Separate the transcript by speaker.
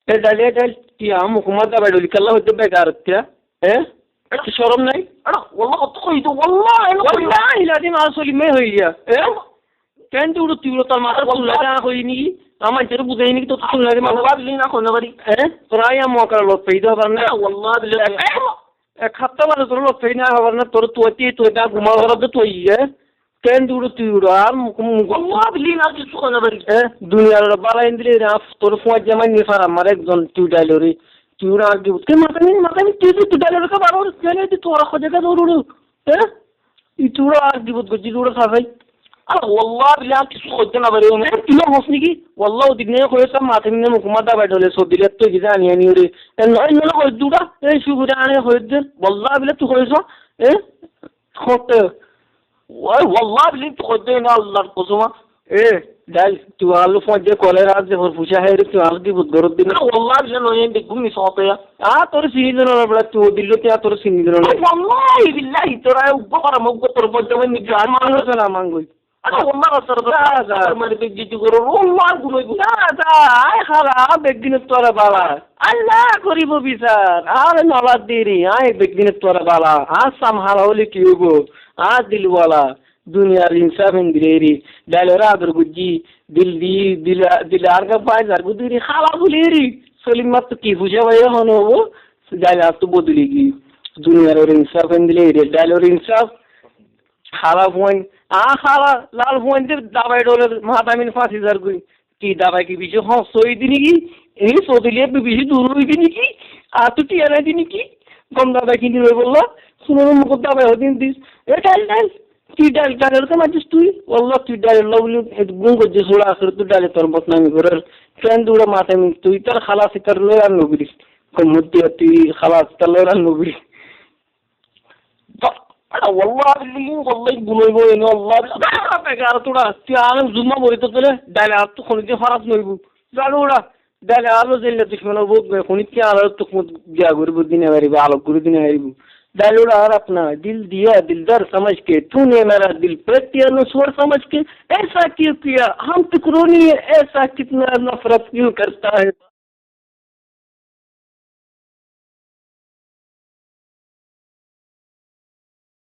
Speaker 1: Dahlia ডাল কি হুকুমত বাইডলি কাল্লা হইতে বেকার তিয়া কি শরম নাই
Speaker 2: والله কত কইতো والله
Speaker 1: والله ইলাদি মাল সলিমে হই গিয়া কেন তুই তুই তোর মাথা তুলা কই নি আমার যেটা বুঝাই নি তো তুলা রে মাল
Speaker 2: والله لينا কোন বাড়ি
Speaker 1: তোরা ইয়া মকার লোক পেইদো পার না
Speaker 2: والله بالله
Speaker 1: এক খাপ্তা মানে তোর লোক পেই না হবার না তোর তুই না ঘুমা ঘর তুই কেন তুই আর
Speaker 2: والله لينا কিছু কোন বাড়ি
Speaker 1: দুনিয়ার বালা ইন্দ্রি তোর ফোন জামাই নি ফার আমার একজন তুই ডাইলরি তুই আর দিব কে মাথা তুই ডাইলরি কা বারো কেন তোরা খোঁজে কা দৌড়ু তুই আর দিব গজি দৌড় খাবাই
Speaker 2: والله بالله কিছু করতে না পারি
Speaker 1: তুই হসনি কি والله ওদিকে কইছ মাথা মিনে মুকুমাদা বাইডলে সদিলে তুই কি জানি আনি ওরে নলে কই দুটা এই সুগুরে আনে হইছে والله বিলে তুই কইছ খতে
Speaker 2: والله بالله করতে না আল্লাহর কসম
Speaker 1: ডাল তুই আলু ফোন যে কলেরা যে ভর পুষা হে তুই আলু দিব গরদ দিন
Speaker 2: والله بالله নয় দেখুম নি সতে
Speaker 1: তোর সিনি দিন না বড় তুই দিল তে তোর সিনি দিন না
Speaker 2: والله بالله তোরা উপকার মগ তোর বজমে নি জান
Speaker 1: মানুষ না মাঙ্গই
Speaker 2: আচ্ছা والله সর মানে বেজি করো والله গুলো
Speaker 1: আয় খালা বেগদিন তোরা বালা আল্লাহ করিব বিচার আর নলাদ দিরি আয় বেগদিন তোরা বালা সাম হালা হলে কি হবো দিল বলা দুনিয়ার ইনসাফ দিলেরি ডালেরা আদর গুজি দিল আর কা পায় যার গুদিরি খালা বলিরি সলিম মাত্র কি বুঝা ভাই হন হবো ডালে আর তো বদলি গি দুনিয়ার ইনসাফ দিলেরি ডালের ইনসাফ খালা ফোন খালা লাল ফোন দিয়ে দাবাই ডোলের মাথামিন 5000 কই কি দাবাই কি বেশি হসই দিনি কি এই সদিলে বেশি দূর হই দিনি কি আর তুই টিয়ারা দিনি কি কম দাবাই কিনি রই বললো শুনো মুখ দাবাই হদিন দিস ডাল তুই ডালের তো মাছিস তুই والله তুই ডালের লবলি গুণ করছিস ওরা আসলে তুই ডালে তোর বদনামি করার ট্রেন দৌড়া মাথামিন তুই তোর খালা শিকার লয় আর নবরিস কম মধ্যে তুই খালা শিকার লয় আর নবরিস
Speaker 2: والله بالله والله গুলোইবো এনে والله
Speaker 1: বেকার তোরা তুই আলম জুম্মা বলি তো তোলে ডালে আর তো খনিতে ফারাত নইবো জানো ওরা ডালে আলো জেলে দুশ্মন হবো খনিতে আলো তো গিয়া করবো দিনে হারিবে আলোক করে দিনে হারিবো डाले उड़ा और अपना दिल दिया दिलदार समझ के तूने मेरा दिल प्रत्यानुस्वर समझ के ऐसा क्यों किया हम टुकड़ों नहीं है ऐसा कितना नफरत क्यों करता है।